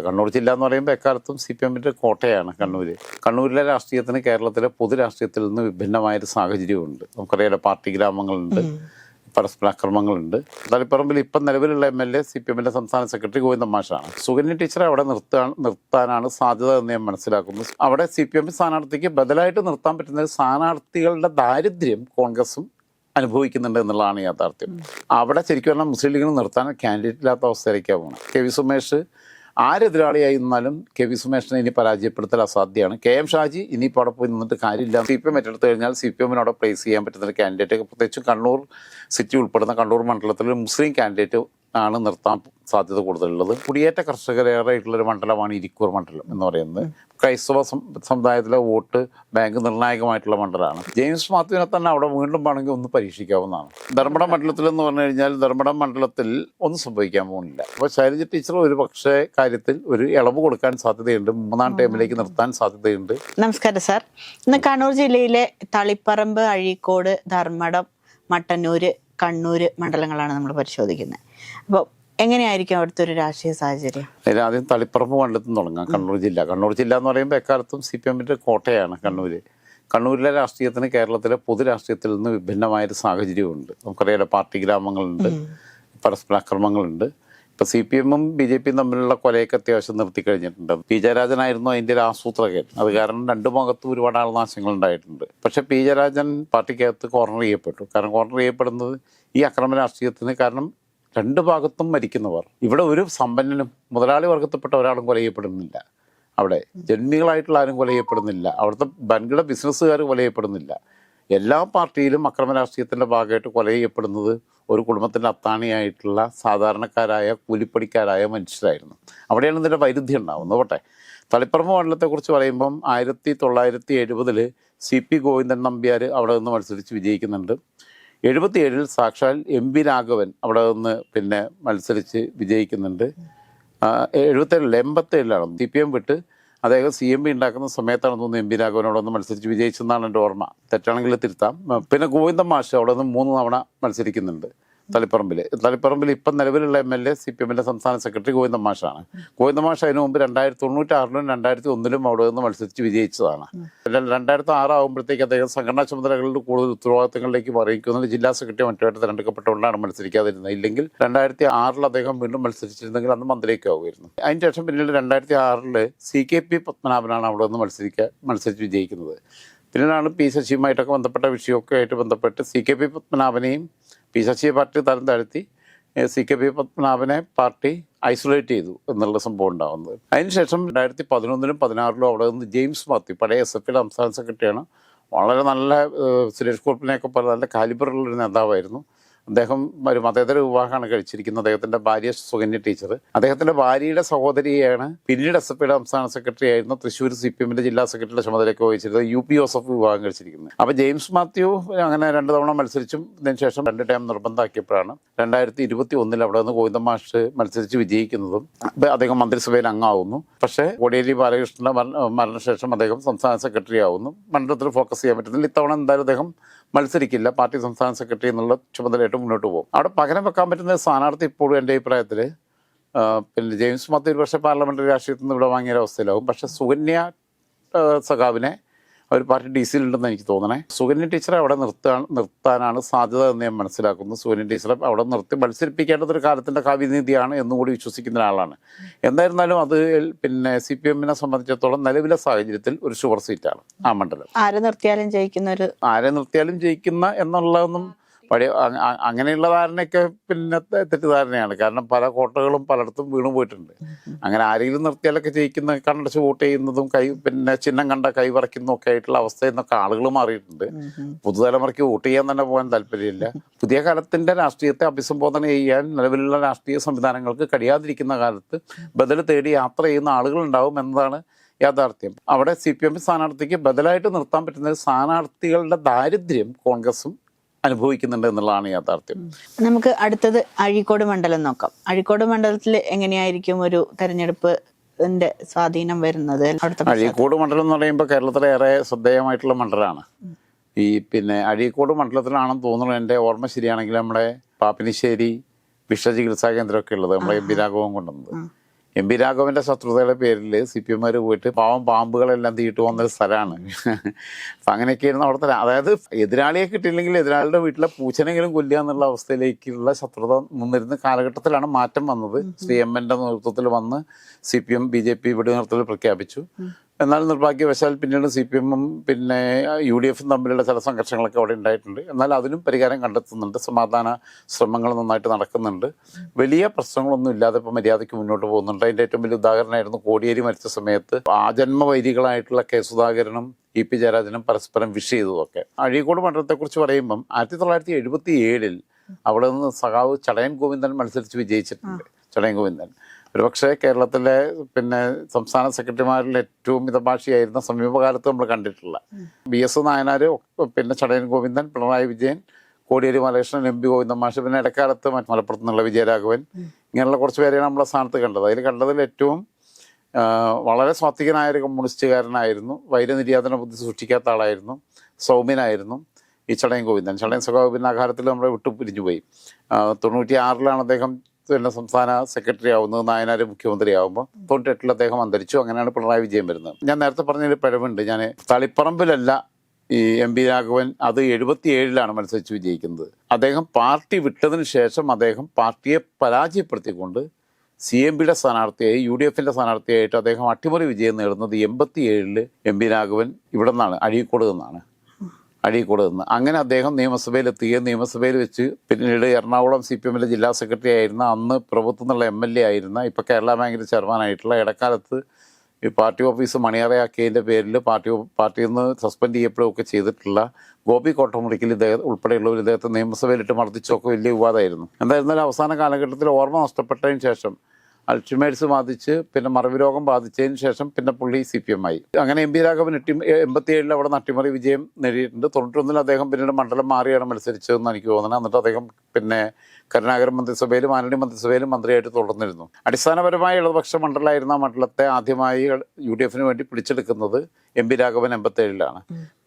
കണ്ണൂർ ജില്ല എന്ന് പറയുമ്പോൾ എക്കാലത്തും CPM-ന്റെ കോട്ടയാണ് കണ്ണൂർ. കണ്ണൂരിലെ രാഷ്ട്രീയത്തിന് കേരളത്തിലെ പൊതുരാഷ്ട്രീയത്തിൽ നിന്ന് വിഭിന്നമായൊരു സാഹചര്യമുണ്ട്. നമുക്കറിയാലോ, പാർട്ടി ഗ്രാമങ്ങളുണ്ട്, പരസ്പര അക്രമങ്ങളുണ്ട്. തളിപ്പറമ്പിൽ ഇപ്പം നിലവിലുള്ള MLA CPM-ന്റെ സംസ്ഥാന സെക്രട്ടറി ഗോവിന്ദൻ മാഷാണ്. സുകന്യ ടീച്ചറെ അവിടെ നിർത്താനാണ് സാധ്യത എന്ന് ഞാൻ മനസ്സിലാക്കുന്നു. അവിടെ CPM സ്ഥാനാർത്ഥിക്ക് ബദലായിട്ട് നിർത്താൻ പറ്റുന്ന സ്ഥാനാർത്ഥികളുടെ ദാരിദ്ര്യം കോൺഗ്രസും അനുഭവിക്കുന്നുണ്ട് എന്നുള്ളതാണ് യാഥാർത്ഥ്യം. അവിടെ ശരിക്കും പറഞ്ഞാൽ മുസ്ലിം ലീഗിന് നിർത്താൻ കാൻഡിഡേറ്റ് ഇല്ലാത്ത അവസ്ഥയിലേക്കാണ് പോകുന്നത്. KV സുമേഷ് ആരെതിരാളിയായി നിന്നാലും KV സുമേഷിനെ ഇനി പരാജയപ്പെടുത്തൽ അസാധ്യമാണ്. KM ഷാജി ഇനിയിപ്പോൾ അവിടെ പോയി നിന്നിട്ട് കാര്യമില്ല. CPM ഏറ്റെടുത്ത് കഴിഞ്ഞാൽ CPM-നോടെ പ്ലേസ് ചെയ്യാൻ പറ്റുന്ന ഒരു കാൻഡിഡേറ്റ്, പ്രത്യേകിച്ചും കണ്ണൂർ സിറ്റി ഉൾപ്പെടുന്ന കണ്ണൂർ മണ്ഡലത്തിൽ ഒരു മുസ്ലിം കാൻഡിഡേറ്റ് ആണ് നിർത്താൻ സാധ്യത കൂടുതലുള്ളത്. കുടിയേറ്റ കർഷകരേറെയായിട്ടുള്ളൊരു മണ്ഡലമാണ് ഇരിക്കൂർ മണ്ഡലം എന്ന് പറയുന്നത്. ക്രൈസ്തവ സമുദായത്തിലെ വോട്ട് ബാങ്ക് നിർണായകമായിട്ടുള്ള മണ്ഡലമാണ്. ജെയിംസ് മാത്യുവിനെ തന്നെ അവിടെ വീണ്ടും വേണമെങ്കിൽ ഒന്ന് പരീക്ഷിക്കാവുന്നതാണ്. ധർമ്മടം മണ്ഡലത്തിൽ എന്ന് പറഞ്ഞു കഴിഞ്ഞാൽ ധർമ്മടം മണ്ഡലത്തിൽ ഒന്നും സംഭവിക്കാൻ പോകുന്നില്ല. അപ്പോൾ ശൈലജ ടീച്ചർ ഒരു പക്ഷേ കാര്യത്തിൽ ഒരു ഇളവ് കൊടുക്കാൻ സാധ്യതയുണ്ട്, മൂന്നാം ടൈമിലേക്ക് നിർത്താൻ സാധ്യതയുണ്ട്. നമസ്കാരം സാർ. ഇന്ന് കണ്ണൂർ ജില്ലയിലെ തളിപ്പറമ്പ്, അഴീക്കോട്, ധർമ്മടം, മട്ടന്നൂര്, കണ്ണൂര് മണ്ഡലങ്ങളാണ് നമ്മൾ പരിശോധിക്കുന്നത്. അപ്പോൾ എങ്ങനെയായിരിക്കും അവിടുത്തെ ഒരു രാഷ്ട്രീയ സാഹചര്യം? ആദ്യം തളിപ്പറമ്പ് മണ്ഡലത്തിൽ തുടങ്ങാം. കണ്ണൂർ ജില്ല എന്ന് പറയുമ്പോൾ എക്കാലത്തും CPM-ന്റെ കോട്ടയാണ് കണ്ണൂർ. കണ്ണൂരിലെ രാഷ്ട്രീയത്തിന് കേരളത്തിലെ പൊതുരാഷ്ട്രീയത്തിൽ നിന്ന് വിഭിന്നമായൊരു സാഹചര്യമുണ്ട്. നമുക്കറിയാലോ, പാർട്ടി ഗ്രാമങ്ങളുണ്ട്, പരസ്പര അക്രമങ്ങളുണ്ട്. ഇപ്പോൾ CPM-ഉം BJP-യും തമ്മിലുള്ള കൊലയൊക്കെ അത്യാവശ്യം നിർത്തിക്കഴിഞ്ഞിട്ടുണ്ട്. P ജയരാജനായിരുന്നു അതിൻ്റെ ഒരു ആസൂത്രകൻ. അത് കാരണം രണ്ടു ഭാഗത്തും ഒരുപാട് ആൾനാശങ്ങൾ ഉണ്ടായിട്ടുണ്ട്. പക്ഷേ P ജയരാജൻ പാർട്ടിക്കകത്ത് കോർണർ ചെയ്യപ്പെട്ടു. കാരണം കോർണർ ചെയ്യപ്പെടുന്നത് ഈ അക്രമ രാഷ്ട്രീയത്തിന് കാരണം രണ്ട് ഭാഗത്തും മരിക്കുന്നവർ. ഇവിടെ ഒരു സമ്പന്നനും മുതലാളി വർഗത്തിൽപ്പെട്ട ഒരാളും കൊല ചെയ്യപ്പെടുന്നില്ല. അവിടെ ജന്മികളായിട്ടുള്ള ആരും കൊല ചെയ്യപ്പെടുന്നില്ല. അവിടുത്തെ വൻകിട ബിസിനസ്സുകാർ കൊല ചെയ്യപ്പെടുന്നില്ല. എല്ലാ പാർട്ടിയിലും അക്രമ രാഷ്ട്രീയത്തിൻ്റെ ഭാഗമായിട്ട് കൊല ചെയ്യപ്പെടുന്നത് ഒരു കുടുംബത്തിൻ്റെ അത്താണിയായിട്ടുള്ള സാധാരണക്കാരായ കൂലിപ്പണിക്കാരായ മനുഷ്യരായിരുന്നു. അവിടെയാണ് ഇതിൻ്റെ വൈരുദ്ധ്യം ഉണ്ടാകുന്നത്. പോട്ടെ, തളിപ്പറമ്പ് മണ്ഡലത്തെക്കുറിച്ച് പറയുമ്പം 1970 CP ഗോവിന്ദൻ നമ്പ്യാർ അവിടെ നിന്ന് മത്സരിച്ച് വിജയിക്കുന്നുണ്ട്. 77 സാക്ഷാൽ MB രാഘവൻ അവിടെ നിന്ന് മത്സരിച്ച് വിജയിക്കുന്നുണ്ട്. 87 CPM വിട്ട് അദ്ദേഹം CMB ഉണ്ടാക്കുന്ന സമയത്താണ് തോന്നുന്നു MB രാഘവനോട് ഒന്ന് മത്സരിച്ച് വിജയിച്ചെന്നാണ് എൻ്റെ ഓർമ്മ. തെറ്റാണെങ്കിൽ തിരുത്താം. പിന്നെ ഗോവിന്ദൻ മാഷ് അവിടെ നിന്ന് 3 തവണ മത്സരിക്കുന്നുണ്ട് തളിപ്പറമ്പിൽ ഇപ്പം നിലവിലുള്ള MLA CPM-ന്റെ സംസ്ഥാന സെക്രട്ടറി ഗോവിന്ദൻ മാഷാണ്. ഗോവിന്ദൻ മാഷ് അതിനു മുമ്പ് 1996-ലും 2001-ലും അവിടെ നിന്ന് മത്സരിച്ച് വിജയിച്ചതാണ്. 2006 ആകുമ്പോഴത്തേക്ക് അദ്ദേഹം സംഘടനാ ചുമതലകളുടെ കൂടുതൽ ഉത്തരവാദിത്തങ്ങളിലേക്ക് മാറിയിരിക്കുന്നത് ജില്ലാ സെക്രട്ടറി മറ്റുമായിട്ട് തിരഞ്ഞെടുക്കപ്പെട്ടുകൊണ്ടാണ് മത്സരിക്കാതിരുന്നത്. ഇല്ലെങ്കിൽ 2006-ൽ അദ്ദേഹം വീണ്ടും മത്സരിച്ചിരുന്നെങ്കിൽ അന്ന് മന്ത്രിയൊക്കെ ആവുമായിരുന്നു. അതിനുശേഷം പിന്നീട് 2006-ൽ CKP പത്മനാഭനാണ് അവിടെ നിന്ന് മത്സരിച്ച് വിജയിക്കുന്നത്. പിന്നീടാണ് P ശശിയുമായിട്ടൊക്കെ ബന്ധപ്പെട്ട വിഷയമൊക്കെ ആയിട്ട് ബന്ധപ്പെട്ട് CKP പത്മനാഭനെയും P ശശിയെ പാർട്ടി തരം താഴ്ത്തി CKP പത്മനാഭനെ പാർട്ടി ഐസൊലേറ്റ് ചെയ്തു എന്നുള്ള സംഭവം ഉണ്ടാകുന്നത്. അതിനുശേഷം 2011-ലും 2016-ലും അവിടെ നിന്ന് ജെയിംസ് മാത്യു, പഴയ SF-യുടെ സംസ്ഥാന സെക്രട്ടറിയാണ്, വളരെ നല്ല സുരേഷ് ഗോപിനെയൊക്കെ പോലെ നല്ല കാലിബറുള്ളൊരു നേതാവായിരുന്നു. അദ്ദേഹം ഒരു മതേതര വിവാഹമാണ് കഴിച്ചിരിക്കുന്നത്. അദ്ദേഹത്തിൻ്റെ ഭാര്യ സുകന്യ ടീച്ചർ, അദ്ദേഹത്തിൻ്റെ ഭാര്യയുടെ സഹോദരിയാണ് പിന്നീട് SF-യുടെ സംസ്ഥാന സെക്രട്ടറി ആയിരുന്നു, തൃശ്ശൂർ CPM-ന്റെ ജില്ലാ സെക്രട്ടറിയുടെ ചുമതലയൊക്കെ വഹിച്ചിരുന്നത് UP ജോസഫ് വിവാഹം കഴിച്ചിരിക്കുന്നത്. അപ്പോൾ ജെയിംസ് മാത്യു അങ്ങനെ 2 തവണ മത്സരിച്ചും ഇതിനുശേഷം 2 ടൈം നിർബന്ധമാക്കിയപ്പോഴാണ് 2021-ൽ അവിടെ നിന്ന് ഗോവിന്ദൻ മാഷ് മത്സരിച്ച് വിജയിക്കുന്നതും അദ്ദേഹം മന്ത്രിസഭയിൽ അംഗമാവുന്നു. പക്ഷേ കോടിയേരി ബാലകൃഷ്ണന്റെ മരണശേഷം അദ്ദേഹം സംസ്ഥാന സെക്രട്ടറി ആവുന്നു. മണ്ഡലത്തിൽ ഫോക്കസ് ചെയ്യാൻ പറ്റുന്നില്ല. ഇത്തവണ എന്തായാലും അദ്ദേഹം മത്സരിക്കില്ല, പാർട്ടി സംസ്ഥാന സെക്രട്ടറി എന്നുള്ള ചുമതലയായിട്ട് മുന്നോട്ട് പോകും. അവിടെ പകരം വെക്കാൻ പറ്റുന്ന സ്ഥാനാർത്ഥി ഇപ്പോഴും എൻ്റെ അഭിപ്രായത്തിൽ ജെയിംസ് മാത്യു ഒരു പക്ഷേ പാർലമെൻ്ററി രാഷ്ട്രീയത്തിൽ നിന്ന് ഇവിടെ വാങ്ങിയ അവസ്ഥയിലാവും. പക്ഷേ സുകന്യ സഖാവിനെ ഒരു പാർട്ടി DC-യിലുണ്ടെന്ന് എനിക്ക് തോന്നണേ. സുകന്യ ടീച്ചറെ അവിടെ നിർത്താനാണ് സാധ്യത എന്ന് ഞാൻ മനസ്സിലാക്കുന്നു. സുകന്യ ടീച്ചറെ അവിടെ നിർത്തി മത്സരിപ്പിക്കേണ്ടതൊരു കാലത്തിൻ്റെ കാവ്യനീതിയാണ് എന്നുകൂടി വിശ്വസിക്കുന്ന ഒരാളാണ്. എന്തായിരുന്നാലും അത് CPM-നെ സംബന്ധിച്ചിടത്തോളം നിലവിലെ സാഹചര്യത്തിൽ ഒരു ഷുവർ സീറ്റാണ് ആ മണ്ഡലം. ആരെ നിർത്തിയാലും ജയിക്കുന്ന എന്നുള്ളതൊന്നും പഴയ അങ്ങനെയുള്ള ധാരണയൊക്കെ തെറ്റിദ്ധാരണയാണ്. കാരണം പല കോട്ടകളും പലയിടത്തും വീണു പോയിട്ടുണ്ട്. അങ്ങനെ ആരെങ്കിലും നിർത്തിയാലൊക്കെ ജയിക്കുന്ന കണ്ടച്ച് വോട്ട് ചെയ്യുന്നതും ചിഹ്നം കണ്ട കൈ വറയ്ക്കുന്നതും ഒക്കെ ആയിട്ടുള്ള അവസ്ഥയിൽ നിന്നൊക്കെ ആളുകൾ മാറിയിട്ടുണ്ട്. പുതുതലമുറയ്ക്ക് വോട്ട് ചെയ്യാൻ തന്നെ പോകാൻ താല്പര്യമില്ല. പുതിയ കാലത്തിൻ്റെ രാഷ്ട്രീയത്തെ അഭിസംബോധന ചെയ്യാൻ നിലവിലുള്ള രാഷ്ട്രീയ സംവിധാനങ്ങൾക്ക് കഴിയാതിരിക്കുന്ന കാലത്ത് ബദൽ തേടി യാത്ര ചെയ്യുന്ന ആളുകളുണ്ടാവും എന്നതാണ് യാഥാർത്ഥ്യം. അവിടെ CPM സ്ഥാനാർത്ഥിക്ക് ബദലായിട്ട് നിർത്താൻ പറ്റുന്ന സ്ഥാനാർത്ഥികളുടെ ദാരിദ്ര്യം കോൺഗ്രസും അനുഭവിക്കുന്നുണ്ട് എന്നുള്ളതാണ് യാഥാർത്ഥ്യം. നമുക്ക് അടുത്തത് അഴീക്കോട് മണ്ഡലം നോക്കാം. അഴീക്കോട് മണ്ഡലത്തിൽ എങ്ങനെയായിരിക്കും ഒരു തെരഞ്ഞെടുപ്പിന്റെ സ്വാധീനം വരുന്നത്? അഴീക്കോട് മണ്ഡലം എന്ന് പറയുമ്പോൾ കേരളത്തിലെ ഏറെ ശ്രദ്ധേയമായിട്ടുള്ള മണ്ഡലമാണ്. അഴീക്കോട് മണ്ഡലത്തിലാണെന്ന് തോന്നുന്നു, എൻ്റെ ഓർമ്മ ശരിയാണെങ്കിൽ നമ്മുടെ പാപ്പിനിശ്ശേരി വിഷ ചികിത്സാ കേന്ദ്രമൊക്കെ ഉള്ളത് നമ്മളെ MB രാഘവൻ കൊണ്ടുവന്നത്. എം പി രാഘവന്റെ ശത്രുതയുടെ പേരിൽ CPM പോയിട്ട് പാവം പാമ്പുകളെല്ലാം തീയിട്ട് വന്നൊരു സ്ഥലമാണ്. അപ്പം അങ്ങനെയൊക്കെയായിരുന്നു അവിടുത്തെ. അതായത് എതിരാളിയെ കിട്ടിയില്ലെങ്കിൽ എതിരാളിയുടെ വീട്ടിലെ പൂച്ചനെങ്കിലും കൊല്ലുക എന്നുള്ള അവസ്ഥയിലേക്കുള്ള ശത്രുത നിന്നിരുന്ന കാലഘട്ടത്തിലാണ് മാറ്റം വന്നത്. ശ്രീ എമ്മിൻ്റെ നേതൃത്വത്തിൽ വന്ന് CPM BJP വെടിനിർത്തൽ പ്രഖ്യാപിച്ചു. എന്നാൽ നിർഭാഗ്യവശാൽ പിന്നീട് CPM പിന്നെ UDF തമ്മിലുള്ള ചില സംഘർഷങ്ങളൊക്കെ അവിടെ ഉണ്ടായിട്ടുണ്ട്. എന്നാൽ അതിനും പരിഹാരം കണ്ടെത്തുന്നുണ്ട്. സമാധാന ശ്രമങ്ങൾ നന്നായിട്ട് നടക്കുന്നുണ്ട്. വലിയ പ്രശ്നങ്ങളൊന്നും ഇല്ലാതെ ഇപ്പോൾ മര്യാദയ്ക്ക് മുന്നോട്ട് പോകുന്നുണ്ട്. അതിൻ്റെ ഏറ്റവും വലിയ ഉദാഹരണമായിരുന്നു കോടിയേരി മരിച്ച സമയത്ത് ആജന്മവൈരികളായിട്ടുള്ള കെ സുധാകരനും EP ജയരാജനും പരസ്പരം വിഷ് ചെയ്തതൊക്കെ. അഴീക്കോട് മണ്ഡലത്തെക്കുറിച്ച് പറയുമ്പം 1977 അവിടെ നിന്ന് സഖാവ് ചടയൻ ഗോവിന്ദൻ മത്സരിച്ച് വിജയിച്ചിട്ടുണ്ട്. ചടയൻ ഗോവിന്ദൻ ഒരുപക്ഷെ കേരളത്തിലെ പിന്നെ സംസ്ഥാന സെക്രട്ടറിമാരിൽ ഏറ്റവും മിതഭാഷിയായിരുന്ന സമീപകാലത്ത് നമ്മൾ കണ്ടിട്ടുള്ള BS നായനാർ, പിന്നെ ചടയൻ ഗോവിന്ദൻ, പിണറായി വിജയൻ, കോടിയേരി ബാലകൃഷ്ണൻ, MP ഗോവിന്ദൻ മാഷ്, പിന്നെ ഇടക്കാലത്ത് മലപ്പുറത്ത് നിന്നുള്ള വിജയരാഘവൻ, ഇങ്ങനെയുള്ള കുറച്ച് പേരെയാണ് നമ്മളെ സ്ഥാനത്ത് കണ്ടത്. അതിൽ കണ്ടതിൽ ഏറ്റവും വളരെ സ്വാത്വികനായ ഒരു കമ്മ്യൂണിസ്റ്റുകാരനായിരുന്നു. വൈരനിര്യാതന ബുദ്ധി സൂക്ഷിക്കാത്ത ആളായിരുന്നു. സൗമ്യനായിരുന്നു ഈ ചടയൻ ഗോവിന്ദൻ. ചടയൻ സഖാവ് പിന്നെ അകാലത്തിൽ നമ്മളെ വിട്ടു പിരിഞ്ഞു പോയി. 96 അദ്ദേഹം പിന്നെ സംസ്ഥാന സെക്രട്ടറി ആവുന്നത്, നായനാർ മുഖ്യമന്ത്രി ആകുമ്പോൾ. 98 അദ്ദേഹം അന്തരിച്ചു. അങ്ങനെയാണ് പിണറായി വിജയൻ വരുന്നത്. ഞാൻ നേരത്തെ പറഞ്ഞൊരു പിഴവുണ്ട്. ഞാൻ തളിപ്പറമ്പിലല്ല ഈ MP രാഘവൻ, അത് 77 മത്സരിച്ച് വിജയിക്കുന്നത്. അദ്ദേഹം പാർട്ടി വിട്ടതിന് ശേഷം അദ്ദേഹം പാർട്ടിയെ പരാജയപ്പെടുത്തിക്കൊണ്ട് CMPയുടെ സ്ഥാനാർത്ഥിയായി, UDFന്റെ സ്ഥാനാർത്ഥിയായിട്ട് അദ്ദേഹം അട്ടിമറി വിജയം നേടുന്നത് 87 MP രാഘവൻ ഇവിടെ നിന്നാണ്, അഴീക്കോട് നിന്ന്. അങ്ങനെ അദ്ദേഹം നിയമസഭയിലെത്തുകയും നിയമസഭയിൽ വെച്ച് പിന്നീട് എറണാകുളം CPMലെ ജില്ലാ സെക്രട്ടറി ആയിരുന്ന, അന്ന് പ്രഭുത്വം എന്നുള്ള MLA ആയിരുന്ന, ഇപ്പോൾ കേരള ബാങ്കിൻ്റെ ചെയർമാനായിട്ടുള്ള, ഇടക്കാലത്ത് ഈ പാർട്ടി ഓഫീസ് മണിയറയാക്കിയതിൻ്റെ പേരിൽ പാർട്ടിയിൽ നിന്ന് സസ്പെൻഡ് ചെയ്യപ്പെടുകയൊക്കെ ചെയ്തിട്ടുള്ള ഗോപി കോട്ടമുറിക്കൽ ഉൾപ്പെടെയുള്ളവർ ഇദ്ദേഹത്തെ നിയമസഭയിലിട്ട് മർദ്ദിച്ചൊക്കെ വലിയ വിവാദമായിരുന്നു. എന്തായിരുന്നാലും അവസാന കാലഘട്ടത്തിൽ ഓർമ്മ നഷ്ടപ്പെട്ടതിന് ശേഷം അൾഷിമേഴ്സ് ബാധിച്ച് പിന്നെ മറവി രോഗം ബാധിച്ചതിന് ശേഷം പിന്നെ പുള്ളി CPM ആയി. അങ്ങനെ MP രാഘവൻ 87 അവിടെ അട്ടിമറി വിജയം നേടിയിട്ടുണ്ട്. 91 അദ്ദേഹം പിന്നീട് മണ്ഡലം മാറിയാണ് മത്സരിച്ചതെന്ന് എനിക്ക് തോന്നുന്നത്. എന്നിട്ട് അദ്ദേഹം പിന്നെ കരുണാകരൻ മന്ത്രിസഭയിലും ആന്റണി മന്ത്രിസഭയിലും മന്ത്രിയായിട്ട് തുടർന്നിരുന്നു. അടിസ്ഥാനപരമായി ഇടതുപക്ഷ മണ്ഡലമായിരുന്ന മണ്ഡലത്തെ ആദ്യമായി UDFന് വേണ്ടി പിടിച്ചെടുക്കുന്നത് MP രാഘവൻ 87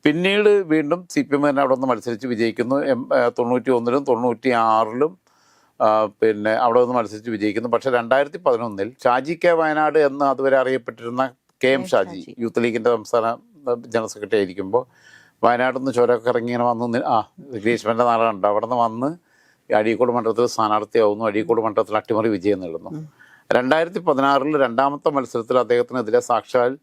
പിന്നീട് വീണ്ടും CPM തന്നെ അവിടെ നിന്ന് മത്സരിച്ച് വിജയിക്കുന്നു. 91 96 പിന്നെ അവിടെ നിന്ന് മത്സരിച്ച് വിജയിക്കുന്നു. പക്ഷേ 2011 ഷാജി K വയനാട് എന്ന് അതുവരെ അറിയപ്പെട്ടിരുന്ന KM ഷാജി യൂത്ത് ലീഗിൻ്റെ സംസ്ഥാന ജനറൽ സെക്രട്ടറി ആയിരിക്കുമ്പോൾ വയനാട്ടിൽ നിന്ന് ചുരമൊക്കെ ഇറങ്ങി ഇങ്ങനെ വന്ന് ഗ്രീഷ്മൻ്റെ നാടാണ്, അവിടെ നിന്ന് വന്ന് അഴീക്കോട് മണ്ഡലത്തിൽ സ്ഥാനാർത്ഥിയാവുന്നു. അഴീക്കോട് മണ്ഡലത്തിൽ അട്ടിമറി വിജയം നേടുന്നു. 2016 രണ്ടാമത്തെ മത്സരത്തിൽ അദ്ദേഹത്തിനെതിരെ സാക്ഷാൽ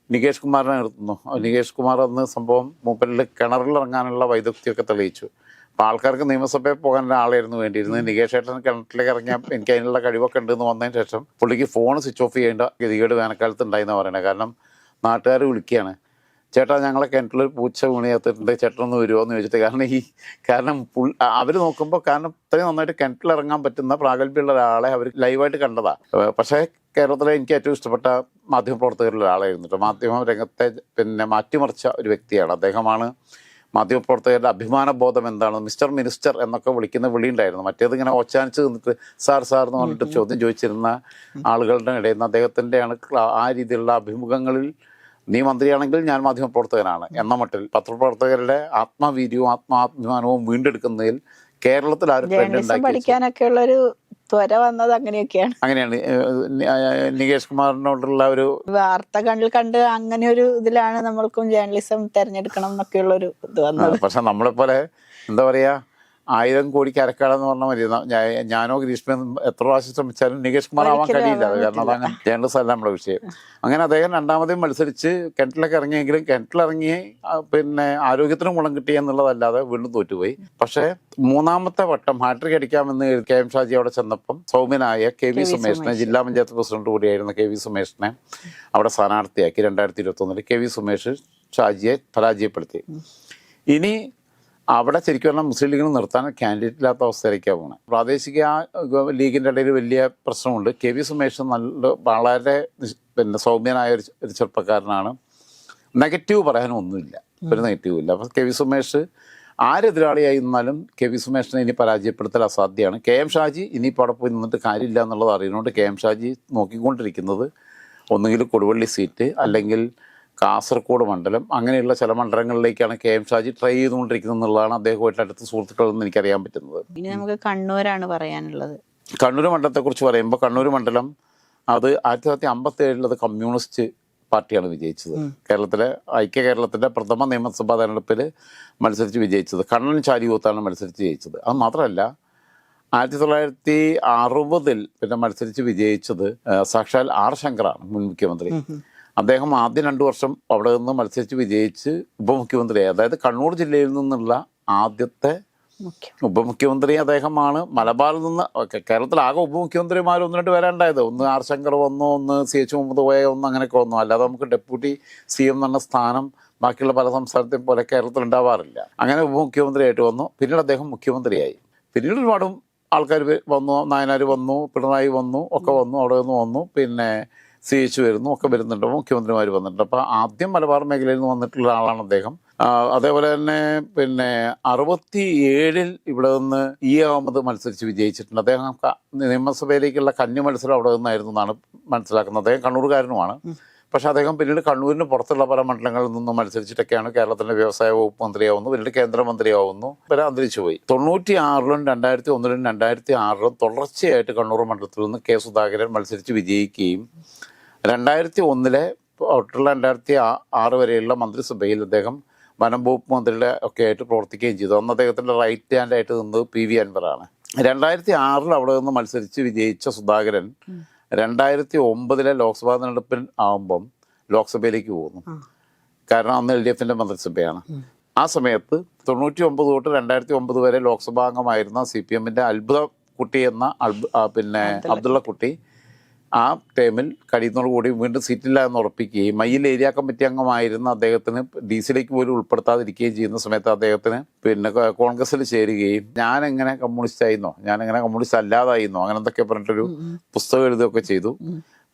നികേഷ് കുമാറിനെ നിർത്തുന്നു. നികേഷ് കുമാർ അന്ന് സംഭവം മൂപ്പരിൽ കിണറിലിറങ്ങാനുള്ള വൈദഗ്ധ്യമൊക്കെ തെളിയിച്ചു. അപ്പോൾ ആൾക്കാർക്ക് നിയമസഭയിൽ പോകാൻ ഒരാളായിരുന്നു വേണ്ടിയിരുന്നത്. നികേഷ് ഏട്ടൻ കിണറ്റിലേക്ക് ഇറങ്ങിയാൽ എനിക്ക് അതിനുള്ള കഴിവൊക്കെ ഉണ്ടെന്ന് വന്നതിന് ശേഷം പുള്ളിക്ക് ഫോൺ സ്വിച്ച് ഓഫ് ചെയ്യേണ്ട ഗതികേട് വേനൽക്കാലത്ത് ഉണ്ടായെന്ന് പറയണത്. കാരണം നാട്ടുകാർ വിളിക്കുകയാണ്, ചേട്ടാ ഞങ്ങളെ കിണറ്റിലൊരു പൂച്ച വീണ് ചേർത്തിട്ടുണ്ട്, ചേട്ടനൊന്ന് വരുമോ എന്ന് ചോദിച്ചിട്ട്. കാരണം അവർ നോക്കുമ്പോൾ, കാരണം ഇത്രയും നന്നായിട്ട് കിണറ്റിലിറങ്ങാൻ പറ്റുന്ന പ്രാഗൽഭ്യമുള്ള ഒരാളെ അവർ ലൈവായിട്ട് കണ്ടതാണ്. പക്ഷേ കേരളത്തിലെ എനിക്ക് ഏറ്റവും ഇഷ്ടപ്പെട്ട മാധ്യമപ്രവർത്തകരിൽ ഒരാളായിരുന്നു. മാധ്യമ രംഗത്തെ പിന്നെ മാറ്റിമറിച്ച ഒരു വ്യക്തിയാണ് അദ്ദേഹമാണ്. മാധ്യമപ്രവർത്തകരുടെ അഭിമാനബോധം എന്താണ്, മിസ്റ്റർ മിനിസ്റ്റർ എന്നൊക്കെ വിളിക്കുന്ന വിളിയുണ്ടായിരുന്നു. മറ്റേത് ഇങ്ങനെ ഓച്ചാനിച്ച് നിന്നിട്ട് സാർ എന്ന് പറഞ്ഞിട്ട് ചോദ്യം ചോദിച്ചിരുന്ന ആളുകളുടെ ഇടയിൽ നിന്ന് അദ്ദേഹത്തിൻ്റെയാണ് ആ രീതിയിലുള്ള അഭിമുഖങ്ങളിൽ നീ മന്ത്രിയാണെങ്കിൽ ഞാൻ മാധ്യമപ്രവർത്തകനാണ് എന്ന മട്ടിൽ പത്രപ്രവർത്തകരുടെ ആത്മവീര്യവും ആത്മാഭിമാനവും വീണ്ടെടുക്കുന്നതിൽ കേരളത്തിൽ ആരും പഠിക്കാനൊക്കെയുള്ളൊരു ത്വര വന്നത് അങ്ങനെയാണ്. നികേഷ് കുമാറിനോടുള്ള ഒരു വാർത്ത കണ്ട് അങ്ങനെ ഒരു ഇതിലാണ് നമ്മൾക്കും ജേർണലിസം തിരഞ്ഞെടുക്കണം എന്നൊക്കെയുള്ളൊരു ഇത് വന്നത്. പക്ഷെ നമ്മളെപ്പോലെ എന്താ പറയാ 1000 കോടിക്ക് അരക്കാടെന്ന് പറഞ്ഞ മതി. ഞാനോ ഗ്രീഷ്മ എത്ര പ്രാവശ്യം ശ്രമിച്ചാലും നികേഷ് കുമാർ ആവാൻ കഴിയില്ല. കാരണം അതങ്ങനെ ജേർണലിസം അല്ല നമ്മുടെ വിഷയം. അങ്ങനെ അദ്ദേഹം രണ്ടാമതെയും മത്സരിച്ച് കിണറ്റിലൊക്കെ ഇറങ്ങിയെങ്കിലും കിണറ്റിലിറങ്ങി പിന്നെ ആരോഗ്യത്തിനും ഗുണം കിട്ടി എന്നുള്ളതല്ലാതെ വീണ്ടും തോറ്റുപോയി. പക്ഷേ മൂന്നാമത്തെ വട്ടം ഹാട്രിക് അടിക്കാമെന്ന് KM ഷാജി അവിടെ ചെന്നപ്പം സൗമ്യനായ KV സുമേഷിനെ, ജില്ലാ പഞ്ചായത്ത് പ്രസിഡന്റ് കൂടിയായിരുന്ന KV സുമേഷിനെ അവിടെ സ്ഥാനാർത്ഥിയാക്കി. 2021 KV സുമേഷ് ഷാജിയെ പരാജയപ്പെടുത്തി. ഇനി അവിടെ ശരിക്കും പറഞ്ഞാൽ മുസ്ലിം ലീഗിന് നിർത്താൻ കാൻഡിഡേറ്റ് ഇല്ലാത്ത അവസ്ഥയിലേക്കാണ് പോകുന്നത്. പ്രാദേശിക ലീഗിൻ്റെ ഇടയിൽ വലിയ പ്രശ്നമുണ്ട്. KV സുമേഷ് വളരെ പിന്നെ സൗമ്യനായ ഒരു ചെറുപ്പക്കാരനാണ്. നെഗറ്റീവ് പറയാനൊന്നുമില്ല, ഒരു നെഗറ്റീവും ഇല്ല. അപ്പോൾ KV സുമേഷ് ആരെതിരാളിയായി നിന്നാലും KV സുമേഷിനെ ഇനി പരാജയപ്പെടുത്തൽ അസാധ്യമാണ്. KM ഷാജി ഇനിയിപ്പോൾ അവിടെ പോയി നിന്നിട്ട് കാര്യമില്ല എന്നുള്ളത് അറിയുന്നതുകൊണ്ട് KM ഷാജി നോക്കിക്കൊണ്ടിരിക്കുന്നത് ഒന്നുകിൽ കൊടുവള്ളി സീറ്റ് അല്ലെങ്കിൽ കാസർഗോഡ് മണ്ഡലം, അങ്ങനെയുള്ള ചില മണ്ഡലങ്ങളിലേക്കാണ് KM ഷാജി ട്രൈ ചെയ്തുകൊണ്ടിരിക്കുന്നത് എന്നുള്ളതാണ് അദ്ദേഹമായിട്ട് അടുത്ത സുഹൃത്തുക്കളെന്ന് എനിക്കറിയാൻ പറ്റുന്നത്. ഇനി നമുക്ക് കണ്ണൂരാണ് പറയാനുള്ളത്. കണ്ണൂർ മണ്ഡലത്തെക്കുറിച്ച് പറയുമ്പോൾ കണ്ണൂർ മണ്ഡലം അത് 1957 അത് കമ്മ്യൂണിസ്റ്റ് പാർട്ടിയാണ് വിജയിച്ചത്. കേരളത്തിലെ ഐക്യ കേരളത്തിൻ്റെ പ്രഥമ നിയമസഭാ തെരഞ്ഞെടുപ്പിൽ മത്സരിച്ച് വിജയിച്ചത്. കണ്ണൻ ചാലിയൂത്താണ് മത്സരിച്ച് ജയിച്ചത്. അത് മാത്രമല്ല 1960 പിന്നെ മത്സരിച്ച് വിജയിച്ചത് സാക്ഷാൽ ആർ ശങ്കറാണ് മുൻ മുഖ്യമന്ത്രി. അദ്ദേഹം ആദ്യം 2 വർഷം അവിടെ നിന്ന് മത്സരിച്ച് വിജയിച്ച് ഉപമുഖ്യമന്ത്രിയായി. അതായത് കണ്ണൂർ ജില്ലയിൽ നിന്നുള്ള ആദ്യത്തെ ഉപമുഖ്യമന്ത്രി അദ്ദേഹമാണ്. മലബാറിൽ നിന്ന് കേരളത്തിലാകെ ഉപമുഖ്യമന്ത്രിമാർ 1-2 പേരുണ്ടായത്. ഒന്ന് ആർ ശങ്കർ വന്നു, ഒന്ന് CH മുഹമ്മദ് കോയ, ഒന്ന് അങ്ങനെയൊക്കെ വന്നു. അല്ലാതെ നമുക്ക് ഡെപ്യൂട്ടി CM എന്ന സ്ഥാനം ബാക്കിയുള്ള പല സംസ്ഥാനത്തെയും പോലെ കേരളത്തിൽ ഉണ്ടാവാറില്ല. അങ്ങനെ ഉപമുഖ്യമന്ത്രിയായിട്ട് വന്നു. പിന്നീട് അദ്ദേഹം മുഖ്യമന്ത്രിയായി. പിന്നീട് ഒരുപാട് ആൾക്കാർ വന്നു. നായനാർ വന്നു, പിണറായി വന്നു, ഒക്കെ വന്നു, അവിടെ നിന്ന് വന്നു. പിന്നെ CH വരുന്നു, ഒക്കെ വരുന്നുണ്ട്, മുഖ്യമന്ത്രിമാർ വന്നിട്ടുണ്ട്. അപ്പോൾ ആദ്യം മലബാർ മേഖലയിൽ നിന്ന് വന്നിട്ടുള്ള ആളാണ് അദ്ദേഹം. അതേപോലെ തന്നെ പിന്നെ 67 ഇവിടെ നിന്ന് അഹമ്മദ് മത്സരിച്ച് വിജയിച്ചിട്ടുണ്ട്. അദ്ദേഹം നിയമസഭയിലേക്കുള്ള കന്നി മത്സരം അവിടെ നിന്നായിരുന്നു എന്നാണ് മനസ്സിലാക്കുന്നത്. അദ്ദേഹം കണ്ണൂർകാരനുമാണ്. പക്ഷെ അദ്ദേഹം പിന്നീട് കണ്ണൂരിന് പുറത്തുള്ള പല മണ്ഡലങ്ങളിൽ നിന്നും മത്സരിച്ചിട്ടൊക്കെയാണ് കേരളത്തിന്റെ വ്യവസായ വകുപ്പ് മന്ത്രിയാവുന്നു, പിന്നീട് കേന്ദ്രമന്ത്രിയാവുന്നു, വരെ അന്തരിച്ചു പോയി. 96-ലും 2001-ലും 2006-ലും തുടർച്ചയായിട്ട് കണ്ണൂർ മണ്ഡലത്തിൽ നിന്ന് K. സുധാകരൻ മത്സരിച്ച് വിജയിക്കുകയും 2001-ലെ തൊട്ടുള്ള 2006 വരെയുള്ള മന്ത്രിസഭയിൽ അദ്ദേഹം വനം വകുപ്പ് മന്ത്രിയുടെ ഒക്കെ ആയിട്ട് പ്രവർത്തിക്കുകയും ചെയ്തു. അന്ന് അദ്ദേഹത്തിൻ്റെ റൈറ്റ് ഹാൻഡ് ആയിട്ട് നിന്നത് PV അൻവറാണ്. 2006-ൽ അവിടെ നിന്ന് മത്സരിച്ച് വിജയിച്ച സുധാകരൻ 2009-ലെ ലോക്സഭാ തെരഞ്ഞെടുപ്പിൽ ആകുമ്പം ലോക്സഭയിലേക്ക് പോകുന്നു. കാരണം അന്ന് LDFന്റെ മന്ത്രിസഭയാണ്. ആ സമയത്ത് 99 തൊട്ട് 2009 വരെ ലോക്സഭാംഗമായിരുന്ന CPMന്റെ അത്ഭുത കുട്ടി എന്ന പിന്നെ അബ്ദുള്ള കുട്ടി ആ ടൈമിൽ കഴിയുന്നതോടുകൂടി വീണ്ടും സീറ്റില്ല എന്ന് ഉറപ്പിക്കുകയും മയ്യിൽ ഏരിയ കമ്മിറ്റി അംഗമായിരുന്ന അദ്ദേഹത്തിന് DC-യിലേക്ക് പോലും ഉൾപ്പെടുത്താതിരിക്കുകയും ചെയ്യുന്ന സമയത്ത് അദ്ദേഹത്തിന് പിന്നെ കോൺഗ്രസിൽ ചേരുകയും ഞാനെങ്ങനെ കമ്മ്യൂണിസ്റ്റ് ആയിരുന്നോ, ഞാനെങ്ങനെ കമ്മ്യൂണിസ്റ്റ് അല്ലാതായിരുന്നോ, അങ്ങനെ എന്തൊക്കെ പറഞ്ഞിട്ടൊരു പുസ്തകം എഴുതുകയൊക്കെ ചെയ്തു.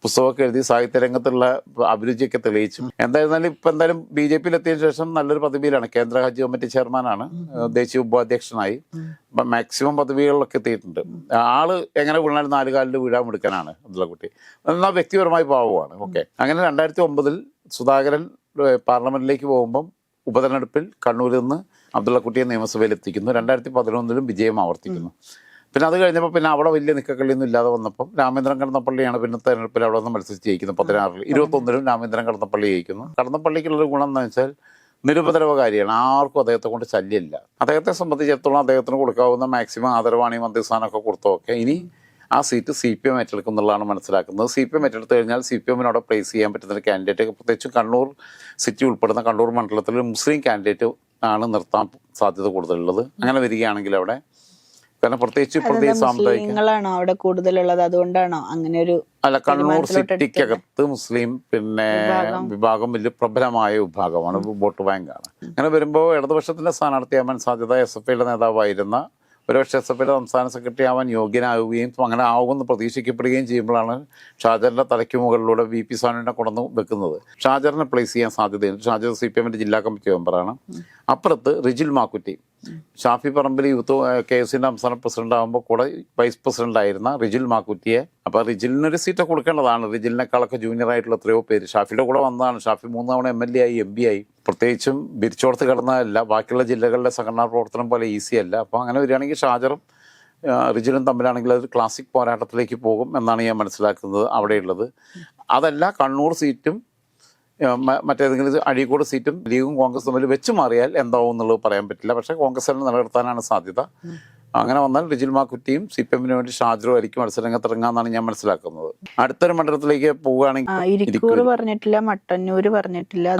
പുസ്തകമൊക്കെ എഴുതി സാഹിത്യ രംഗത്തുള്ള അഭിരുചിയൊക്കെ തെളിയിച്ചു. എന്തായിരുന്നാലും ഇപ്പം എന്തായാലും BJP-യിൽ എത്തിയതിനു ശേഷം നല്ലൊരു പദവിയിലാണ്. കേന്ദ്ര ഹജ്ജ് കമ്മിറ്റി ചെയർമാനാണ്, ദേശീയ ഉപാധ്യക്ഷനായി. അപ്പം മാക്സിമം പദവികളിലൊക്കെ എത്തിയിട്ടുണ്ട്. ആള് എങ്ങനെ വീണാലും 4 കാലിൽ വീഴാൻ എടുക്കാനാണ് അബ്ദുള്ള കുട്ടി. എന്നാൽ വ്യക്തിപരമായി പാവമാണ്. ഓക്കെ, അങ്ങനെ 2009-ൽ സുധാകരൻ പാർലമെന്റിലേക്ക് പോകുമ്പം ഉപതെരഞ്ഞെടുപ്പിൽ കണ്ണൂരിൽ നിന്ന് അബ്ദുള്ള കുട്ടിയെ നിയമസഭയിൽ എത്തിക്കുന്നു. 2011-ലും വിജയം ആവർത്തിക്കുന്നു. പിന്നെ അത് കഴിഞ്ഞപ്പോൾ പിന്നെ അവിടെ വലിയ നിക്കക്കള്ളിയൊന്നും ഇല്ലാതെ വന്നപ്പം രാമേന്ദ്രൻ കടന്നപ്പള്ളിയാണ് പിന്നെ തെരഞ്ഞെടുപ്പിൽ അവിടെ നിന്ന് മത്സരിച്ച് ജയിക്കുന്നത്. 16-ൽ 21-ലും രാമേന്ദ്രൻ കടന്നപ്പള്ളി ജയിക്കുന്നു. കടന്നപ്പള്ളിക്കുള്ളൊരു ഗുണം എന്താണെന്ന് വെച്ചാൽ നിരുപദ്രവകാരിയാണ്. ആർക്കും അദ്ദേഹത്തെ കൊണ്ട് ശല്യമില്ല. അദ്ദേഹത്തെ സംബന്ധിച്ചിടത്തോളം അദ്ദേഹത്തിന് കൊടുക്കാവുന്ന മാക്സിമം ആദരവാണി മന്ത്രിസ്ഥാനമൊക്കെ കൊടുത്തൊക്കെ ഇനി ആ സീറ്റ് CPM ഏറ്റെടുക്കും എന്നുള്ളതാണ് മനസ്സിലാക്കുന്നത്. CPM ഏറ്റെടുത്ത് കഴിഞ്ഞാൽ CPMനോട് പ്ലേസ് ചെയ്യാൻ പറ്റുന്ന ഒരു കാൻഡിഡേറ്റ്, പ്രത്യേകിച്ചും കണ്ണൂർ സിറ്റി ഉൾപ്പെടുന്ന കണ്ണൂർ മണ്ഡലത്തിൽ മുസ്ലിം കാൻഡിഡേറ്റ് ആണ് നിർത്താൻ സാധ്യത കൂടുതലുള്ളത്. അങ്ങനെ വരികയാണെങ്കിൽ അവിടെ കാരണം പ്രത്യേകിച്ച് മുസ്ലിങ്ങളാണോ അവിടെ കൂടുതലുള്ളത്, അതുകൊണ്ടാണോ അങ്ങനെ ഒരു? അല്ല, കണ്ണൂർ സിറ്റിക്കകത്ത് മുസ്ലിം പിന്നെ വിഭാഗം വലിയ പ്രബലമായ വിഭാഗമാണ്, വോട്ട് ബാങ്കാണ്. അങ്ങനെ വരുമ്പോൾ ഇടതുപക്ഷത്തിന്റെ സ്ഥാനാർത്ഥിയാവാൻ സാധ്യത SFIയുടെ നേതാവായിരുന്ന ഒരുപക്ഷെ SFIയുടെ സംസ്ഥാന സെക്രട്ടറി ആവാൻ യോഗ്യനാവുകയും അങ്ങനെ ആവുമെന്ന് പ്രതീക്ഷിക്കപ്പെടുകയും ചെയ്യുമ്പോഴാണ് ഷാജറിന്റെ തലയ്ക്ക് മുകളിലൂടെ VP സാനുവിനെ കൊണ്ടു വെക്കുന്നത്. ഷാജറിനെ പ്ലേസ് ചെയ്യാൻ സാധ്യതയുണ്ട്. ഷാജർ CPMന്റെ ജില്ലാ കമ്മിറ്റി മെമ്പറാണ്. അപ്പുറത്ത് റിജിൽ മാക്കുറ്റി, ഷാഫി പറമ്പിൽ യൂത്ത് KSന്റെ സംസ്ഥാന പ്രസിഡന്റ് ആകുമ്പോൾ കൂടെ വൈസ് പ്രസിഡന്റ് ആയിരുന്ന റിജിൽ മാക്കുറ്റിയെ, അപ്പോൾ റിജിലിനൊരു സീറ്റ് കൊടുക്കേണ്ടതാണ്. റിജിലിനേക്കാളൊക്കെ ജൂനിയർ ആയിട്ടുള്ള എത്രയോ പേര് ഷാഫിയുടെ കൂടെ വന്നതാണ്. ഷാഫി 3 തവണ MLA ആയി, MP ആയി. പ്രത്യേകിച്ചും ബിരിച്ചോടത്ത് കിടന്നതല്ല, ബാക്കിയുള്ള ജില്ലകളിലെ സംഘടനാ പ്രവർത്തനം പോലെ ഈസി അല്ല. അപ്പോൾ അങ്ങനെ വരികയാണെങ്കിൽ ഷാജറും റിജിലും തമ്മിലാണെങ്കിൽ അതൊരു ക്ലാസിക് പോരാട്ടത്തിലേക്ക് പോകും എന്നാണ് ഞാൻ മനസ്സിലാക്കുന്നത് അവിടെയുള്ളത്. അതല്ല, കണ്ണൂർ സീറ്റും മറ്റേതെങ്കിലും അഴീക്കോട് സീറ്റും ലീഗും കോൺഗ്രസ് തമ്മിൽ വെച്ച് മാറിയാൽ എന്താവും എന്നുള്ളത് പറയാൻ പറ്റില്ല. പക്ഷേ കോൺഗ്രസ് തന്നെ നിലനിർത്താനാണ് സാധ്യത. അങ്ങനെ വന്നാൽ റിജിൽ മാക്കുറ്റിയും CPMന് വേണ്ടി ഷാജറും ആയിരിക്കും മത്സരരംഗത്തിറങ്ങാന്നാണ് ഞാൻ മനസ്സിലാക്കുന്നത്. അടുത്തൊരു മണ്ഡലത്തിലേക്ക് പോവുകയാണെങ്കിൽ പറഞ്ഞിട്ടില്ല, മട്ടന്നൂർ പറഞ്ഞിട്ടില്ല,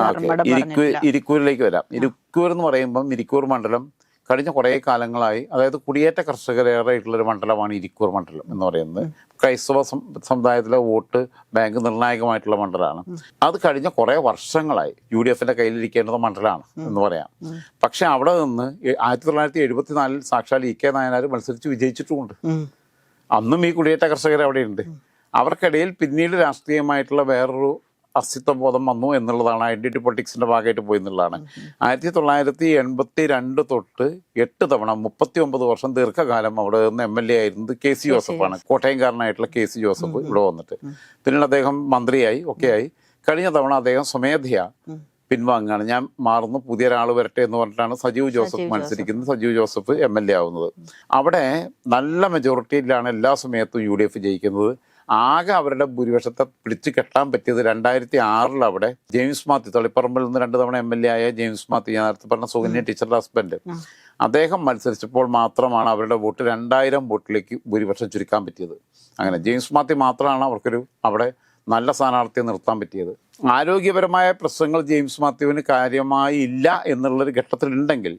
ഇരിക്കൂരിലേക്ക് വരാം. ഇരിക്കൂർ എന്ന് പറയുമ്പം ഇരിക്കൂർ മണ്ഡലം കഴിഞ്ഞ കുറേ കാലങ്ങളായി, അതായത് കുടിയേറ്റ കർഷകരേറെയായിട്ടുള്ളൊരു മണ്ഡലമാണ് ഇരിക്കൂർ മണ്ഡലം എന്ന് പറയുന്നത്. ക്രൈസ്തവ സമുദായത്തിലെ വോട്ട് ബാങ്ക് നിർണായകമായിട്ടുള്ള മണ്ഡലമാണ്. അത് കഴിഞ്ഞ കുറേ വർഷങ്ങളായി UDFന്റെ കയ്യിലിരിക്കേണ്ട മണ്ഡലമാണ് എന്ന് പറയാം. പക്ഷെ അവിടെ നിന്ന് 1974-ൽ സാക്ഷാൽ EK നായനാർ മത്സരിച്ച് വിജയിച്ചിട്ടുമുണ്ട്. അന്നും ഈ കുടിയേറ്റ കർഷകർ അവിടെയുണ്ട്. അവർക്കിടയിൽ പിന്നീട് രാഷ്ട്രീയമായിട്ടുള്ള വേറൊരു അസ്തിത്വബോധം വന്നു എന്നുള്ളതാണ്, ഐഡന്റിറ്റി പൊളിറ്റിക്സിന്റെ ഭാഗമായിട്ട് പോയി എന്നുള്ളതാണ്. 1982 തൊട്ട് 8 തവണ 39 വർഷം ദീർഘകാലം അവിടെ നിന്ന് MLA ആയിരുന്നത് KC ജോസഫാണ്. കോട്ടയംകാരനായിട്ടുള്ള KC ജോസഫ് ഇവിടെ വന്നിട്ട് പിന്നീട് അദ്ദേഹം മന്ത്രിയായി ഒക്കെയായി. കഴിഞ്ഞ തവണ അദ്ദേഹം സ്വമേധയാ പിൻവാങ്ങുകയാണ്. ഞാൻ മാറുന്നു, പുതിയ ഒരാൾ വരട്ടെ എന്ന് പറഞ്ഞിട്ടാണ് സജീവ് ജോസഫ് മത്സരിക്കുന്നത്. സജീവ് ജോസഫ് MLA ആവുന്നത്. അവിടെ നല്ല മെജോറിറ്റിയിലാണ് എല്ലാ സമയത്തും UDF ജയിക്കുന്നത്. ആകെ അവരുടെ ഭൂരിപക്ഷത്തെ പിടിച്ചു കെട്ടാൻ പറ്റിയത് 2006 അവിടെ ജെയിംസ് മാത്യു, തളിപ്പറമ്പിൽ നിന്ന് 2 തവണ MLA ആയ ജെയിംസ് മാത്യു, ഞാൻ നേരത്തെ പറഞ്ഞ സുകന്യ ടീച്ചറുടെ ഹസ്ബൻഡ്, അദ്ദേഹം മത്സരിച്ചപ്പോൾ മാത്രമാണ് അവരുടെ വോട്ട് 2000 വോട്ടിലേക്ക് ഭൂരിപക്ഷം ചുരുക്കാൻ പറ്റിയത്. അങ്ങനെ ജെയിംസ് മാത്യു മാത്രമാണ് അവർക്കൊരു അവിടെ നല്ല സ്ഥാനാർത്ഥിയെ നിർത്താൻ പറ്റിയത്. ആരോഗ്യപരമായ പ്രശ്നങ്ങൾ ജെയിംസ് മാത്യുവിന് കാര്യമായി ഇല്ല എന്നുള്ളൊരു ഘട്ടത്തിലുണ്ടെങ്കിൽ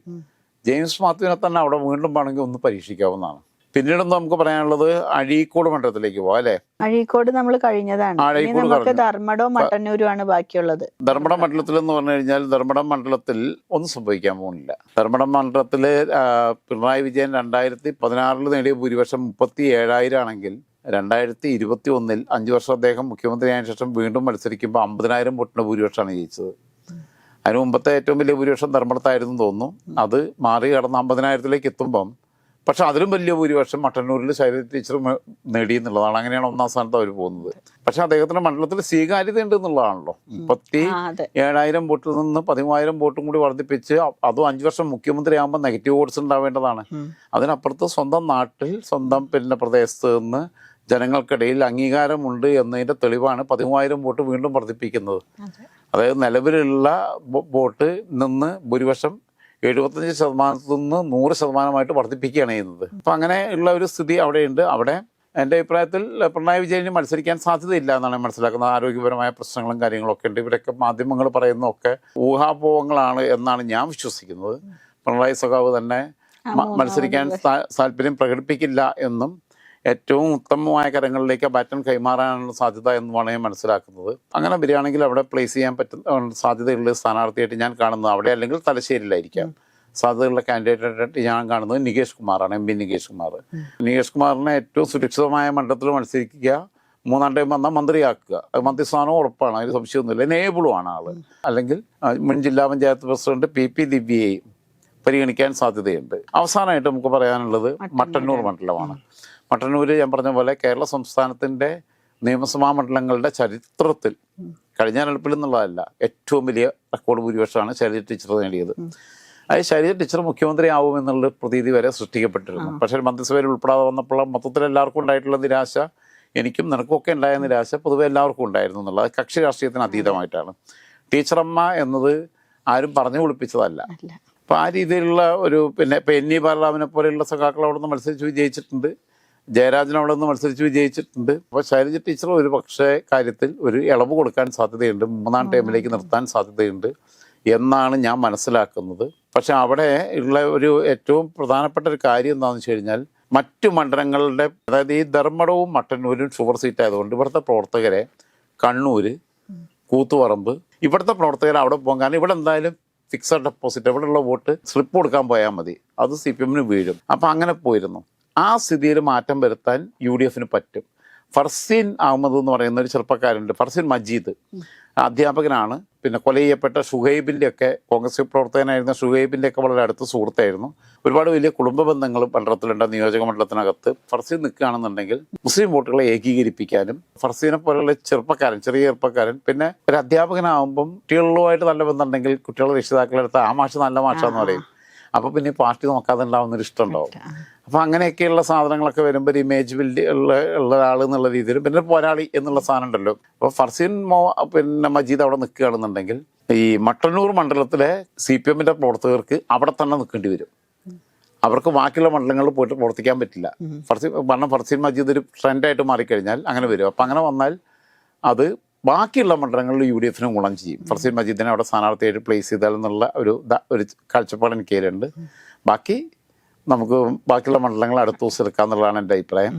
ജെയിംസ് മാത്യുവിനെ തന്നെ അവിടെ വീണ്ടും വേണമെങ്കിൽ ഒന്ന് പരീക്ഷിക്കാവുന്നതാണ്. പിന്നീടൊന്നും നമുക്ക് പറയാനുള്ളത് അഴീക്കോട് മണ്ഡലത്തിലേക്ക് പോവാം അല്ലെ. അഴീക്കോട് നമ്മൾ കഴിഞ്ഞതാണ്. നമുക്ക് ധർമ്മടവും മട്ടന്നൂരും ആണ് ബാക്കിയുള്ളത്. ധർമ്മടം മണ്ഡലത്തിൽ എന്ന് പറഞ്ഞു കഴിഞ്ഞാൽ ധർമ്മടം മണ്ഡലത്തിൽ ഒന്നും സംഭവിക്കാൻ പോകുന്നില്ല. ധർമ്മടം മണ്ഡലത്തില് പിണറായി വിജയൻ 2016 നേടിയ ഭൂരിപക്ഷം 37,000 ആണെങ്കിൽ 2021 5 വർഷം അദ്ദേഹം മുഖ്യമന്ത്രിയായ ശേഷം വീണ്ടും മത്സരിക്കുമ്പോൾ 50,000 വോട്ടിന്റെ ഭൂരിപക്ഷമാണ് ജയിച്ചത്. അതിന് മുമ്പത്തെ ഏറ്റവും വലിയ ഭൂരിപക്ഷം ധർമ്മടത്തായിരുന്നു തോന്നുന്നു. അത് മാറി കടന്ന് 50,000-ലേക്ക് എത്തുമ്പം പക്ഷെ അതിലും വലിയ ഭൂരിപക്ഷം മട്ടന്നൂരിൽ ശൈലജ ടീച്ചർ നേടി എന്നുള്ളതാണ്. അങ്ങനെയാണ് 1ാം സ്ഥാനത്ത് അവർ പോകുന്നത്. പക്ഷെ അദ്ദേഹത്തിന്റെ മണ്ഡലത്തിൽ സ്വീകാര്യത ഉണ്ട് എന്നുള്ളതാണല്ലോ. 37,000 വോട്ടിൽ നിന്ന് 13,000 വോട്ടും കൂടി വർദ്ധിപ്പിച്ച് അതും 5 വർഷം മുഖ്യമന്ത്രി ആകുമ്പോൾ നെഗറ്റീവ് വോട്ട്സ് ഉണ്ടാവേണ്ടതാണ്. അതിനപ്പുറത്ത് സ്വന്തം നാട്ടിൽ സ്വന്തം പ്രദേശത്ത് നിന്ന് ജനങ്ങൾക്കിടയിൽ അംഗീകാരമുണ്ട് എന്നതിന്റെ തെളിവാണ് 13,000 വോട്ട് വീണ്ടും വർദ്ധിപ്പിക്കുന്നത്. അതായത് നിലവിലുള്ള വോട്ട് നിന്ന് ഭൂരിപക്ഷം 75% നിന്ന് 100% വർദ്ധിപ്പിക്കുകയാണ് ചെയ്യുന്നത്. അപ്പം അങ്ങനെ ഉള്ള ഒരു സ്ഥിതി അവിടെയുണ്ട്. അവിടെ എൻ്റെ അഭിപ്രായത്തിൽ പിണറായി വിജയന് മത്സരിക്കാൻ സാധ്യതയില്ല എന്നാണ് മനസ്സിലാക്കുന്നത്. ആരോഗ്യപരമായ പ്രശ്നങ്ങളും കാര്യങ്ങളൊക്കെ ഉണ്ട്. ഇവരൊക്കെ മാധ്യമങ്ങൾ പറയുന്നതൊക്കെ ഊഹാപോഹങ്ങളാണ് എന്നാണ് ഞാൻ വിശ്വസിക്കുന്നത്. പിണറായി സഖാവ് തന്നെ മത്സരിക്കാൻ താല്പര്യം പ്രകടിപ്പിക്കില്ല എന്നും ഏറ്റവും ഉത്തമമായ കരങ്ങളിലേക്ക് ബാറ്റൺ കൈമാറാനുള്ള സാധ്യത എന്നുമാണ് ഞാൻ മനസ്സിലാക്കുന്നത്. അങ്ങനെ വരികയാണെങ്കിൽ അവിടെ പ്ലേസ് ചെയ്യാൻ പറ്റുന്ന സാധ്യതയുള്ള സ്ഥാനാർത്ഥിയായിട്ട് ഞാൻ കാണുന്നത് അവിടെ അല്ലെങ്കിൽ തലശ്ശേരിയിലായിരിക്കാം. സാധ്യതയുള്ള കാൻഡിഡേറ്റായിട്ട് ഞാൻ കാണുന്നത് നികേഷ് കുമാറാണ്, MP നികേഷ് കുമാർ. നികേഷ് കുമാറിനെ ഏറ്റവും സുരക്ഷിതമായ മണ്ഡലത്തിൽ മത്സരിക്കുക, 3ാം ടൈം വന്നാൽ മന്ത്രിയാക്കുക. മന്ത്രിസ്ഥാനം ഉറപ്പാണ്, അതിന് സംശയമൊന്നുമില്ല. എനേബിളുമാണ് ആള്. അല്ലെങ്കിൽ മുൻ ജില്ലാ പഞ്ചായത്ത് പ്രസിഡന്റ് PP ദിവ്യയെയും പരിഗണിക്കാൻ സാധ്യതയുണ്ട്. അവസാനമായിട്ട് നമുക്ക് പറയാനുള്ളത് മട്ടന്നൂർ മണ്ഡലമാണ്. മട്ടന്നൂർ ഞാൻ പറഞ്ഞ പോലെ കേരള സംസ്ഥാനത്തിൻ്റെ നിയമസഭാ മണ്ഡലങ്ങളുടെ ചരിത്രത്തിൽ കഴിഞ്ഞ തെരഞ്ഞെടുപ്പിൽ എന്നുള്ളതല്ല ഏറ്റവും വലിയ റെക്കോർഡ് ഭൂരിപക്ഷമാണ് ശൈലജ ടീച്ചർ നേടിയത്. അത് ശൈലജ ടീച്ചർ മുഖ്യമന്ത്രി ആവുമെന്നുള്ള പ്രതീതി വരെ സൃഷ്ടിക്കപ്പെട്ടിരുന്നു. പക്ഷേ മന്ത്രിസഭയിൽ ഉൾപ്പെടാതെ വന്നപ്പോൾ മൊത്തത്തിൽ എല്ലാവർക്കും ഉണ്ടായിട്ടുള്ള നിരാശ, എനിക്കും നിനക്കൊക്കെ ഉണ്ടായ നിരാശ പൊതുവെ എല്ലാവർക്കും ഉണ്ടായിരുന്നു എന്നുള്ളത് കക്ഷി രാഷ്ട്രീയത്തിന് അതീതമായിട്ടാണ്. ടീച്ചറമ്മ എന്നത് ആരും പറഞ്ഞു കുളിപ്പിച്ചതല്ല. അപ്പോൾ ആ രീതിയിലുള്ള ഒരു ഇപ്പം NE ബാലറാമിനെ പോലെയുള്ള സഖാക്കൾ അവിടെ നിന്ന് മത്സരിച്ച് വിജയിച്ചിട്ടുണ്ട്. ജയരാജൻ അവിടെ നിന്ന് മത്സരിച്ച് വിജയിച്ചിട്ടുണ്ട്. അപ്പോൾ ശൈലജ ടീച്ചർ ഒരു പക്ഷേ കാര്യത്തിൽ ഒരു ഇളവ് കൊടുക്കാൻ സാധ്യതയുണ്ട്, 3ാം ടൈമിലേക്ക് നിർത്താൻ സാധ്യതയുണ്ട് എന്നാണ് ഞാൻ മനസ്സിലാക്കുന്നത്. പക്ഷെ അവിടെ ഉള്ള ഒരു ഏറ്റവും പ്രധാനപ്പെട്ട ഒരു കാര്യം എന്താണെന്ന് വെച്ച് കഴിഞ്ഞാൽ മറ്റു മണ്ഡലങ്ങളുടെ, അതായത് ഈ ധർമ്മടവും മട്ടന്നൂരും ഷുഗർ സീറ്റ് ആയതുകൊണ്ട് ഇവിടുത്തെ പ്രവർത്തകരെ കണ്ണൂർ, കൂത്തുപറമ്പ് ഇവിടുത്തെ പ്രവർത്തകരെ അവിടെ പോകാൻ, കാരണം ഇവിടെ എന്തായാലും ഫിക്സഡ് ഡെപ്പോസിറ്റ്, ഇവിടെയുള്ള വോട്ട് സ്ലിപ്പ് കൊടുക്കാൻ പോയാൽ മതി, അത് CPM-ന് വീഴും. അപ്പം അങ്ങനെ പോയിരുന്നു. ആ സ്ഥിതിയിൽ മാറ്റം വരുത്താൻ UDF-ന് പറ്റും. ഫർസീൻ അഹമ്മദ് എന്ന് പറയുന്ന ഒരു ചെറുപ്പക്കാരുണ്ട്, ഫർസീൻ മജീദ്, അധ്യാപകനാണ്. പിന്നെ കൊല ചെയ്യപ്പെട്ട ഷുഹൈബിൻ്റെ ഒക്കെ കോൺഗ്രസ് പ്രവർത്തകനായിരുന്ന ഷുഹൈബിൻ്റെ ഒക്കെ വളരെ അടുത്ത സുഹൃത്തായിരുന്നു. ഒരുപാട് വലിയ കുടുംബ ബന്ധങ്ങൾ മണ്ഡലത്തിലുണ്ട്. നിയോജക മണ്ഡലത്തിനകത്ത് ഫർസീൻ നിൽക്കുകയാണെന്നുണ്ടെങ്കിൽ മുസ്ലിം വോട്ടുകളെ ഏകീകരിപ്പിക്കാനും, ഫർസീനെ പോലുള്ള ചെറുപ്പക്കാരൻ, ചെറിയ ചെറുപ്പക്കാരൻ, പിന്നെ ഒരു അധ്യാപകനാകുമ്പം കുട്ടികളുമായിട്ട് നല്ല ബന്ധമുണ്ടെങ്കിൽ കുട്ടികളുടെ രക്ഷിതാക്കളെടുത്ത് ആ മാഷ് നല്ല മാഷാന്ന് പറയും. അപ്പോൾ പിന്നെ പാർട്ടി നോക്കാതെ ഉണ്ടാവുന്നൊരു ഇഷ്ടം ഉണ്ടാവും. അപ്പോൾ അങ്ങനെയൊക്കെയുള്ള സാധനങ്ങളൊക്കെ വരുമ്പോൾ ഒരു ഇമേജ് ബിൽഡ് ഉള്ള ഒരാൾ എന്നുള്ള രീതിയിൽ പിന്നെ പോരാളി എന്നുള്ള സാധനം ഉണ്ടല്ലോ. അപ്പോൾ ഫർസീൻ മജീദ് അവിടെ നിൽക്കുകയാണെന്നുണ്ടെങ്കിൽ ഈ മട്ടന്നൂർ മണ്ഡലത്തിലെ CPM-ന്റെ പ്രവർത്തകർക്ക് അവിടെ തന്നെ നിൽക്കേണ്ടി വരും. അവർക്ക് ബാക്കിയുള്ള മണ്ഡലങ്ങളിൽ പോയിട്ട് പ്രവർത്തിക്കാൻ പറ്റില്ല. ഫർസീൻ മജീദ് ഒരു ട്രെൻഡായിട്ട് മാറിക്കഴിഞ്ഞാൽ അങ്ങനെ വരും. അപ്പം അങ്ങനെ വന്നാൽ അത് ബാക്കിയുള്ള മണ്ഡലങ്ങളിൽ UDF-ന് ഗുണം ചെയ്യും. ഫർസീൻ മജീദിനെ അവിടെ സ്ഥാനാർത്ഥിയായിട്ട് പ്ലേസ് ചെയ്താൽ എന്നുള്ള ഒരു കാഴ്ചപ്പാട് എനിക്ക് കയ്യിലുണ്ട്. ബാക്കി നമുക്ക് ബാക്കിയുള്ള മണ്ഡലങ്ങൾ അടുത്ത ദിവസം എടുക്കാമെന്നുള്ളതാണ് എൻ്റെ അഭിപ്രായം.